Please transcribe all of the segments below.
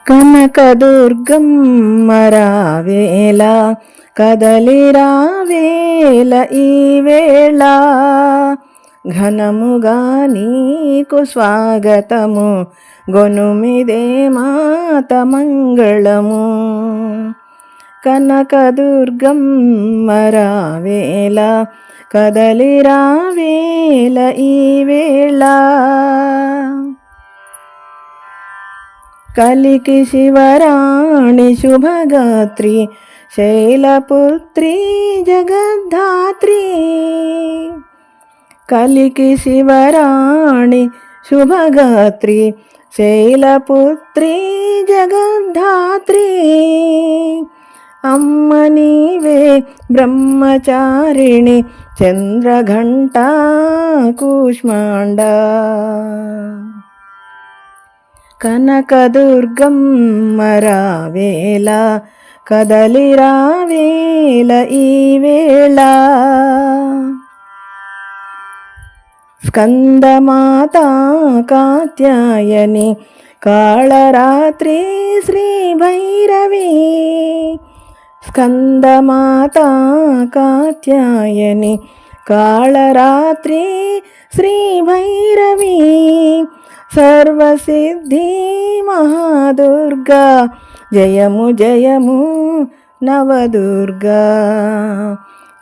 కనకదుర్గమ్మ రావేళ కదలిరావేళ ఈ వేళ ఘనముగా నీకు స్వాగతము గొనుమిదే మాత మంగళము. కనకదుర్గమ్మ రావేళ కదలిరావేళ ఈ వేళ కలికి శివరాణి శుభగాత్రి శైలపుత్రి జగద్ధాత్రి. కలికి శివరాణి శుభగాత్రి శైలపుత్రి జగద్ధాత్రి. అమ్మ నీవే బ్రహ్మచారిణి చంద్రఘంటా కూష్మాండ. కనకదుర్గమ్మ రావేళ కదలిరావేళ ఈ వేళ స్కందమాత కాత్యాయని కాళరాత్రి శ్రీ భైరవి. స్కందమాత కాత్యాయని కాళరాత్రి శ్రీ భైరవి. సర్వసిద్ధి మహాదుర్గా జయము జయము నవదుర్గా.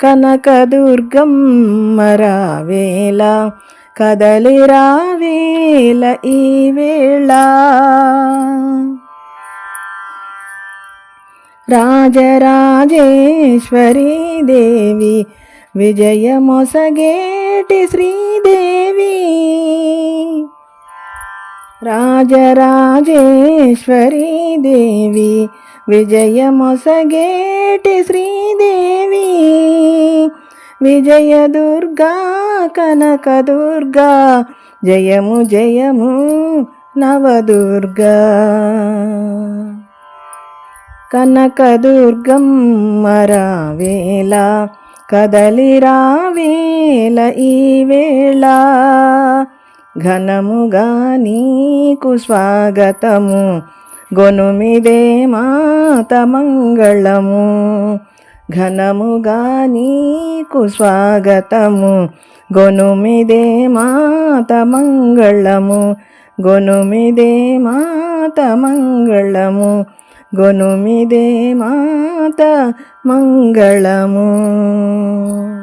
కనకదుర్గమ్మ రావేళ కదలిరావేళ ఈ వేళ రాజరాజేశ్వరీ దేవి విజయమొసగేటి శ్రీదేవి. రాజరాజేశ్వరీ దేవి విజయమొసగేటి శ్రీదేవి. విజయదుర్గా కనకదుర్గా జయము జయము నవదుర్గా. కనకదుర్గమ్మ రావేళ కదలిరావేళ ఈ వేళ ఘనముగా నీకు స్వాగతము గొనుమిదే మాత మంగళము. ఘనముగా నీకు స్వాగతము గొనుమిదే మాత మంగళము. గొనుమిదే మాత మంగళము. గొనుమిదే మాత మంగళము.